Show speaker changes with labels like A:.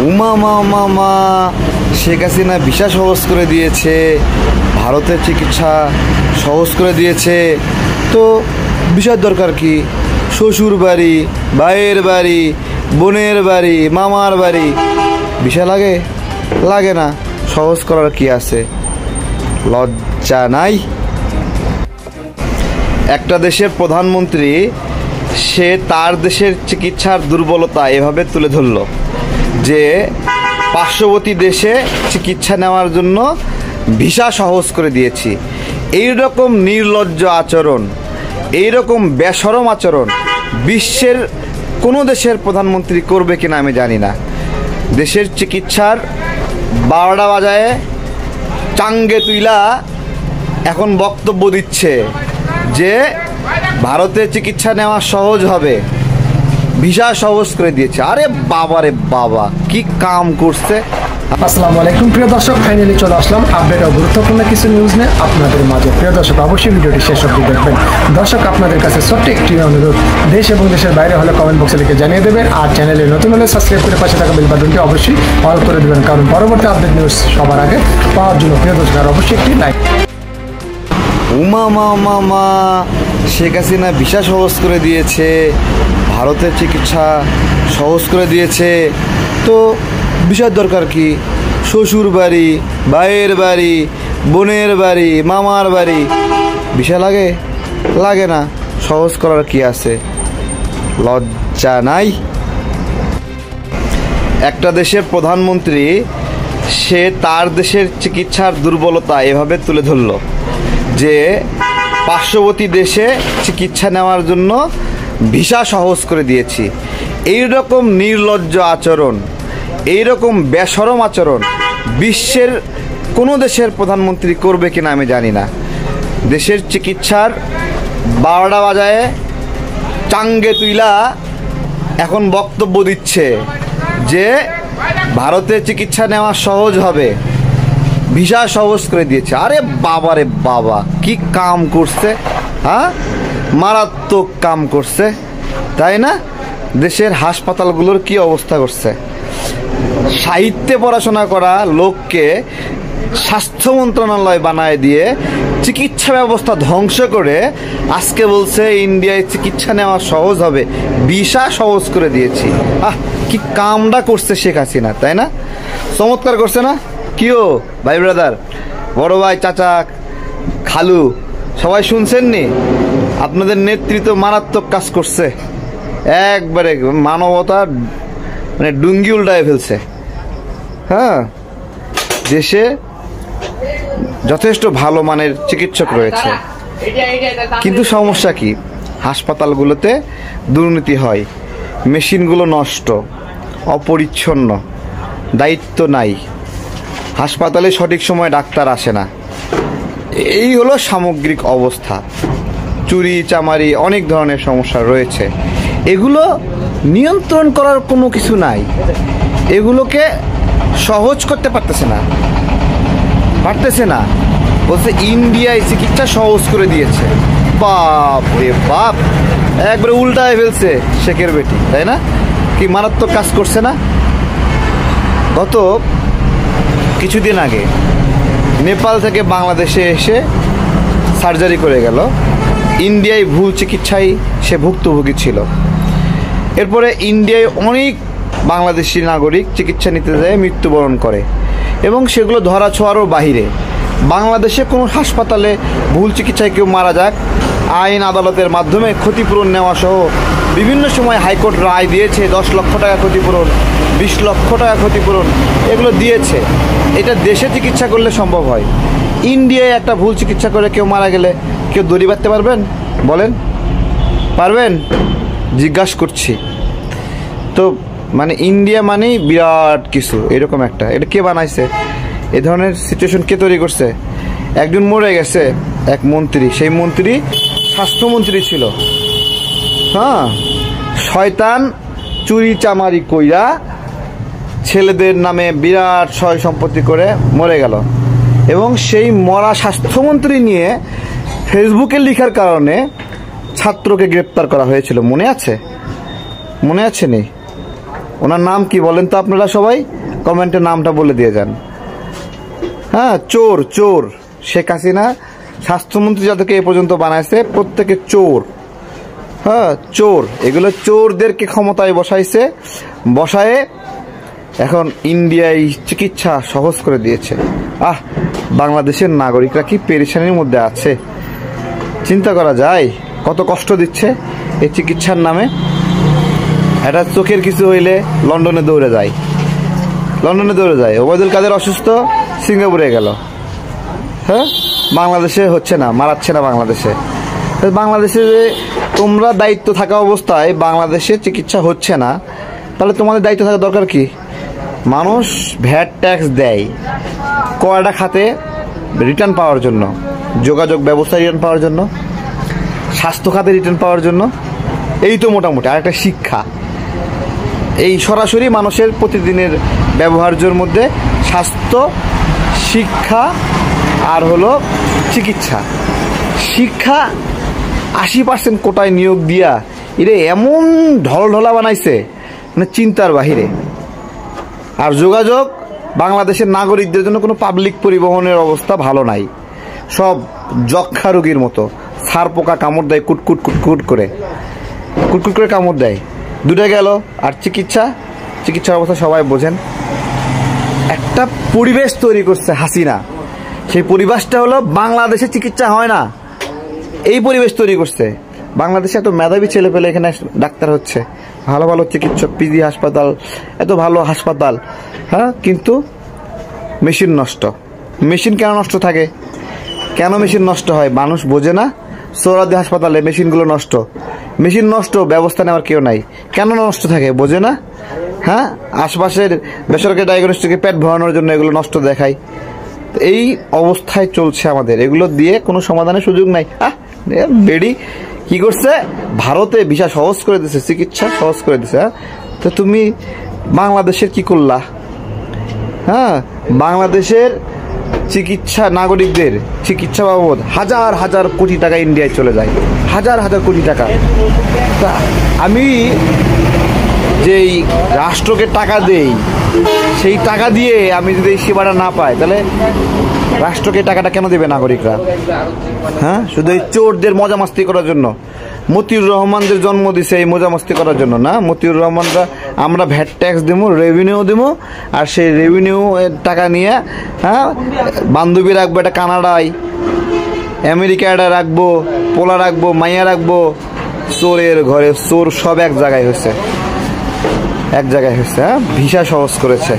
A: উমা মা মা মা শেখ হাসিনা ভিসা সহজ করে দিয়েছে, ভারতের চিকিৎসা সহজ করে দিয়েছে। তো ভিসার দরকার কি? শ্বশুর বাড়ি, ভাইয়ের বাড়ি, বোনের বাড়ি, মামার বাড়ি ভিসা লাগে? লাগে না। সহজ করার কি আছে? লজ্জা নাই? একটা দেশের প্রধানমন্ত্রী সে তার দেশের চিকিৎসার দুর্বলতা এভাবে তুলে ধরল যে পার্শ্ববর্তী দেশে চিকিৎসা নেওয়ার জন্য ভিসা সহজ করে দিয়েছি। এই রকম নির্লজ্জ আচরণ, এই রকম বেশরম আচরণ বিশ্বের কোনো দেশের প্রধানমন্ত্রী করবে কিনা আমি জানি না। দেশের চিকিৎসার 12টা বাজায় চাঙ্গে তুইলা এখন বক্তব্য দিচ্ছে যে ভারতে চিকিৎসা নেওয়া সহজ হবে, ভিসা সহজ করে দিয়েছে। আরে বাবা রে বাবা, কি কাম করছে!
B: আসসালামু আলাইকুম প্রিয় দর্শক, ফাইনালি চলে আসলাম আপডেট ও গুরুত্বপূর্ণ কিছু নিউজ নিয়ে আপনাদের মাঝে। প্রিয় দর্শক, অবশ্যই ভিডিওটি শেষ অবধি দেখবেন। দর্শক, আপনাদের কাছে ছোট্ট একটি অনুরোধ, দেশ এবং দেশের বাইরে হলে কমেন্ট বক্সে লিখে জানিয়ে দেবেন। আর চ্যানেলে নতুন হলে সাবস্ক্রাইব করে পাশে থাকা বেল বাটনটি অবশ্যই অল করে দেবেন, কারণ পরবর্তী আপডেট নিউজ সবার আগে পাওয়ার জন্য প্রিয় দর্শক আর অবশ্যই একটি লাইক।
A: উমা মা মা মা শেখ হাসিনা ভিসা সহজ করে দিয়েছে, ভারতের চিকিৎসা সহজ করে দিয়েছে। তো ভিসার দরকার কি? শ্বশুর বাড়ি, ভাইয়ের বাড়ি, বোনের বাড়ি, মামার বাড়ি ভিসা লাগে? লাগে না। সহজ করার কি আছে? লজ্জা নাই? একটা দেশের প্রধানমন্ত্রী সে তার দেশের চিকিৎসার দুর্বলতা এভাবে তুলে ধরল যে পার্শ্ববর্তী দেশে চিকিৎসা নেওয়ার জন্য ভিসা সহজ করে দিয়েছি। এই রকম নির্লজ্জ আচরণ, এই রকম বেশরম আচরণ বিশ্বের কোনো দেশের প্রধানমন্ত্রী করবে কিনা আমি জানি না। দেশের চিকিৎসার 12টা বাজায় চাঙ্গে তুইলা এখন বক্তব্য দিচ্ছে যে ভারতে চিকিৎসা নেওয়া সহজ হবে, ভিসা সহজ করে দিয়েছে। আরে বাবা রে বাবা, কি কাম করছে! হ্যাঁ, মারাত্মক কাম করছে, তাই না? দেশের হাসপাতালগুলোর কি অবস্থা করছে! সাহিত্যে পড়াশোনা করা লোককে স্বাস্থ্য মন্ত্রণালয় বানায় দিয়ে চিকিৎসা ব্যবস্থা ধ্বংস করে আজকে বলছে ইন্ডিয়ায় চিকিৎসা নেওয়া সহজ হবে, ভিসা সহজ করে দিয়েছি। কি কামটা করছে শেখ হাসিনা, তাই না? চমৎকার করছে না? কিও ভাই ব্রাদার, বড় ভাই, চাচা, খালু, সবাই শুনছেন নি? আপনাদের নেতৃত্ব মারাত্মক কাজ করছে, একবারে মানবতা মানে ডুঙ্গি উল্টায় ফেলছে। হ্যাঁ, দেশে যথেষ্ট ভালো মানের চিকিৎসক রয়েছে, কিন্তু সমস্যা কি? হাসপাতালগুলোতে দুর্নীতি হয়, মেশিনগুলো নষ্ট, অপরিচ্ছন্ন, দায়িত্ব নাই, হাসপাতালে সঠিক সময় ডাক্তার আসে না। এই হলো সামগ্রিক অবস্থা। চুরি চামারি অনেক ধরনের সমস্যা রয়েছে, এগুলো নিয়ন্ত্রণ করার কোনো কিছু নাই। এগুলোকে সহজ করতে পারতেছে না, বলছে ইন্ডিয়ায় চিকিৎসা সহজ করে দিয়েছে। বাপ রে বাপ, একবারে উল্টায় ফেলছে শেখের বেটি, তাই না? কি মারাত্মক কাজ করছে না? গত কিছুদিন আগে নেপাল থেকে বাংলাদেশে এসে সার্জারি করে গেল, ইন্ডিয়ায় ভুল চিকিৎসায় সে ভুক্তভোগী ছিল। এরপরে ইন্ডিয়ায় অনেক বাংলাদেশি নাগরিক চিকিৎসা নিতে যায় মৃত্যুবরণ করে, এবং সেগুলো ধরা ছোঁয়ারও বাহিরে। বাংলাদেশে কোনো হাসপাতালে ভুল চিকিৎসায় কেউ মারা যাক, আইন আদালতের মাধ্যমে ক্ষতিপূরণ নেওয়া সহ বিভিন্ন সময় হাইকোর্ট রায় দিয়েছে, 10 লক্ষ টাকা ক্ষতিপূরণ, 20 লক্ষ টাকা ক্ষতিপূরণ, এগুলো দিয়েছে। এটা দেশে চিকিৎসা করলে সম্ভব হয়। ইন্ডিয়ায় একটা ভুল চিকিৎসা করে কেউ মারা গেলে কেউ দড়ি বাঁধতে পারবেন? বলেন, পারবেন? জিজ্ঞাসা করছি। তো মানে ইন্ডিয়া মানেই বিরাট কিছু, এরকম একটা। এটা কে বানাইছে? এ ধরনের সিচুয়েশন কে তৈরি করছে? একজন মরে গেছে, এক মন্ত্রী, সেই মন্ত্রী স্বাস্থ্যমন্ত্রী ছিল। হ্যাঁ, শয়তান চুরি চামারি কইরা ছেলেদের নামে বিরাট সয় সম্পত্তি করে মরে গেল, এবং সেই মরা স্বাস্থ্যমন্ত্রী নিয়ে ফেসবুকে লেখার কারণে ছাত্রকে গ্রেপ্তার করা হয়েছিল। মনে আছে? মনে আছে? নেই? ওনার নাম কি বলেন তো আপনারা সবাই কমেন্টে নামটা বলে দিয়ে যান। হ্যাঁ, চোর চোর। শেখ হাসিনা স্বাস্থ্যমন্ত্রী যাদেরকে এ পর্যন্ত বানাইছে প্রত্যেকে চোর। হ্যাঁ, চোর। এগুলো চোরদেরকে ক্ষমতায় বসায়ে এখন ইন্ডিয়ায় চিকিৎসা সহজ করে দিয়েছে। বাংলাদেশের নাগরিকরা কি পেরেশানির মধ্যে আছে চিন্তা করা যায়। কত কষ্ট দিচ্ছে এই চিকিৎসার নামে। একটা চোখের কিছু হইলে লন্ডনে দৌড়ে যায়। ওবায়দুল কাদের অসুস্থ, সিঙ্গাপুরে গেল। হ্যাঁ, বাংলাদেশে হচ্ছে না, মারাচ্ছে না বাংলাদেশে। বাংলাদেশে যে তোমরা দায়িত্ব থাকা অবস্থায় বাংলাদেশে চিকিৎসা হচ্ছে না, তাহলে তোমাদের দায়িত্ব থাকা দরকার কি? মানুষ ভ্যাট ট্যাক্স দেয় কয়টা খাতে রিটার্ন পাওয়ার জন্য, যোগাযোগ ব্যবস্থায় রিটার্ন পাওয়ার জন্য, স্বাস্থ্য খাতে রিটার্ন পাওয়ার জন্য। এই তো মোটামুটি। আর একটা শিক্ষা, এই সরাসরি মানুষের প্রতিদিনের ব্যবহার্যের মধ্যে স্বাস্থ্য, শিক্ষা আর হলো চিকিৎসা। শিক্ষা 80% কোটায় নিয়োগ দিয়া এরে এমন ঢলঢলা বানাইছে মানে চিন্তার বাহিরে। আর যোগাযোগ, বাংলাদেশের নাগরিকদের জন্য কোনো পাবলিক পরিবহনের অবস্থা ভালো নাই। সব যক্ষা রোগীর মতো ছার পোকা কামড় দেয়, কুটকুট করে কামড় দেয়। দুটো গেল। আর চিকিৎসার অবস্থা সবাই বোঝেন। একটা পরিবেশ তৈরি করছে হাসিনা, সেই পরিবেশটা হলো বাংলাদেশে চিকিৎসা হয় না, এই পরিবেশ তৈরি করছে। বাংলাদেশে এত মেধাবী ছেলে পেলে এখানে ডাক্তার হচ্ছে, ভালো ভালো চিকিৎসক, পিজি হাসপাতাল, এত ভালো হাসপাতাল। হ্যাঁ, কিন্তু মেশিন নষ্ট। মেশিন কেন নষ্ট থাকে? কেন মেশিন নষ্ট হয় মানুষ বোঝে না। সোহরাওয়ার্দী হাসপাতালে মেশিনগুলো নষ্ট। মেশিন নষ্ট, ব্যবস্থা নেওয়ার কেউ নাই। কেন নষ্ট থাকে বোঝে না। হ্যাঁ, আশপাশের বেসরকারি ডায়াগনস্টিকে পেট ভরানোর জন্য এগুলো নষ্ট দেখায়। এই অবস্থায় চলছে আমাদের। এগুলো দিয়ে কোনো সমাধানের সুযোগ নাই। বেডি কি করছে? ভারতে ভিসা সহজ করে দিছে, চিকিৎসা সহজ করে দিছে। হ্যাঁ, তো তুমি বাংলাদেশের কি করলা? হ্যাঁ, বাংলাদেশের চিকিৎসা, নাগরিকদের চিকিৎসা বাবদ হাজার হাজার কোটি টাকা ইন্ডিয়ায় চলে যায়, হাজার হাজার কোটি টাকা। তা আমি যেই রাষ্ট্রকে টাকা দেই, সেই টাকা দিয়ে আমি যদি এই সেবাটা না পাই, তাহলে রাষ্ট্রকে টাকাটা কেন দেবে নাগরিকরা? হ্যাঁ, শুধু এই চোরদের মজা মাস্তি করার জন্য। মতিউর রহমানদের জন্ম দিছে এই মজা মাস্তি করার জন্য না? মতিউর রহমানরা আমরা ভ্যাট ট্যাক্স দেবো, রেভিনিউ দেবো, আর সেই রেভিনিউ টাকা নিয়ে হ্যাঁ বান্ধবী রাখবো এটা কানাডায়, আমেরিকায় রাখবো, পোলা রাখবো, মাইয়া রাখবো। চোরের ঘরে চোর সব এক জায়গায় হয়েছে। হ্যাঁ, ভিসা সহজ করেছে।